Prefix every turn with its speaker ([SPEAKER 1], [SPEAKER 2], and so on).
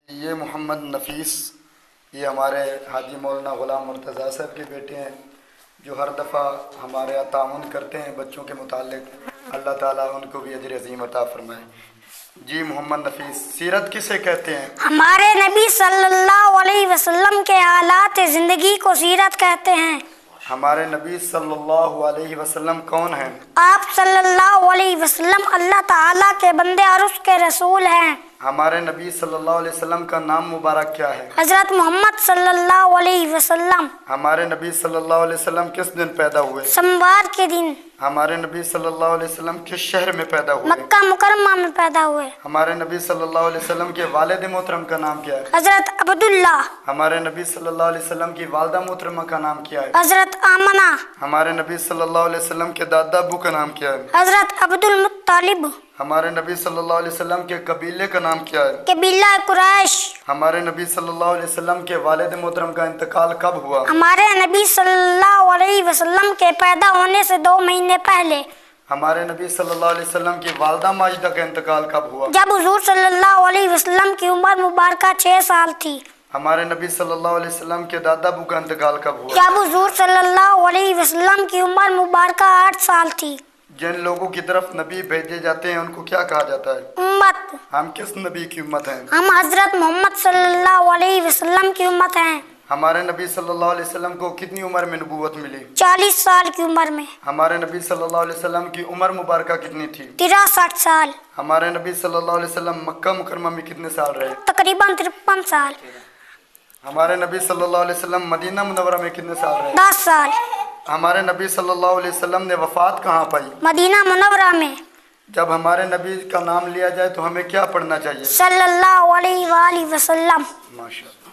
[SPEAKER 1] یہ محمد نفیس یہ ہمارے حاجی مولانا غلام مرتضیٰ صاحب کے بیٹے ہیں جو ہر دفعہ ہمارے یہاں تعاون کرتے ہیں بچوں کے متعلق۔ اللہ تعالیٰ ان کو بھی اجر عظیم عطا فرمائے۔ جی محمد نفیس، سیرت کسے کہتے ہیں؟
[SPEAKER 2] ہمارے نبی صلی اللہ علیہ وسلم کے حالات زندگی کو سیرت کہتے ہیں۔
[SPEAKER 1] ہمارے نبی صلی اللہ علیہ وسلم کون ہیں؟
[SPEAKER 2] آپ صلی اللہ علیہ وسلم اللہ تعالیٰ کے بندے اور اس کے رسول ہیں۔
[SPEAKER 1] ہمارے نبی صلی اللہ علیہ وسلم کا نام مبارک کیا ہے؟
[SPEAKER 2] حضرت محمد صلی اللہ علیہ وسلم۔
[SPEAKER 1] ہمارے نبی صلی اللہ علیہ وسلم کس دن پیدا ہوئے؟
[SPEAKER 2] سوموار کے دن۔
[SPEAKER 1] ہمارے نبی صلی اللہ علیہ وسلم کس شہر میں پیدا ہوئے؟
[SPEAKER 2] مکہ مکرمہ میں پیدا ہوئے۔
[SPEAKER 1] ہمارے نبی صلی اللہ علیہ وسلم کے والد محترم کا نام کیا ہے؟
[SPEAKER 2] حضرت عبداللہ۔
[SPEAKER 1] ہمارے نبی صلی اللہ علیہ وسلم کی والدہ محترمہ کا نام کیا ہے؟
[SPEAKER 2] حضرت آمنہ۔
[SPEAKER 1] ہمارے نبی صلی اللہ علیہ وسلم کے دادا ابو کا نام کیا ہے؟
[SPEAKER 2] حضرت عبد المطلب۔
[SPEAKER 1] ہمارے نبی صلی اللہ علیہ وسلم کے قبیلے کا نام کیا ہے؟
[SPEAKER 2] قبیلہ قریش۔
[SPEAKER 1] ہمارے نبی صلی اللہ علیہ وسلم کے والد محترم کا انتقال کب ہوا؟
[SPEAKER 2] ہمارے نبی صلی اللہ علیہ وسلم کے پیدا ہونے سے 2 مہینے پہلے۔
[SPEAKER 1] ہمارے نبی صلی اللہ علیہ وسلم کی والدہ ماجدہ کا انتقال کب ہوا؟
[SPEAKER 2] جب حضور صلی اللہ علیہ وسلم کی عمر مبارکہ 6 سال تھی۔
[SPEAKER 1] ہمارے نبی صلی اللہ علیہ وسلم کے دادا ابو کا انتقال کب ہوا؟
[SPEAKER 2] جب حضور صلی اللہ علیہ وسلم کی عمر مبارکہ 8 سال تھی۔
[SPEAKER 1] جن لوگوں کی طرف نبی بھیجے جاتے ہیں ان کو کیا کہا جاتا ہے؟
[SPEAKER 2] امت۔
[SPEAKER 1] ہم کس نبی کی امت ہیں؟
[SPEAKER 2] ہم حضرت محمد صلی اللہ علیہ وسلم کی امت ہیں۔
[SPEAKER 1] ہمارے نبی صلی اللہ علیہ وسلم کو کتنی عمر میں نبوت ملی؟
[SPEAKER 2] 40 سال کی عمر میں۔
[SPEAKER 1] ہمارے نبی صلی اللہ علیہ وسلم کی عمر مبارکہ کتنی تھی؟
[SPEAKER 2] 63 سال۔
[SPEAKER 1] ہمارے نبی صلی اللہ علیہ وسلم مکہ مکرمہ میں کتنے سال رہے؟
[SPEAKER 2] تقریباً 53 سال۔
[SPEAKER 1] ہمارے نبی صلی اللہ علیہ وسلم مدینہ منورہ میں کتنے سال رہے؟
[SPEAKER 2] 10 سال۔
[SPEAKER 1] ہمارے نبی صلی اللہ علیہ وسلم نے وفات کہاں پائی؟
[SPEAKER 2] مدینہ منورہ میں۔
[SPEAKER 1] جب ہمارے نبی کا نام لیا جائے تو ہمیں کیا پڑھنا چاہیے؟
[SPEAKER 2] صلی اللہ علیہ وآلہ وسلم۔
[SPEAKER 1] ماشاءاللہ۔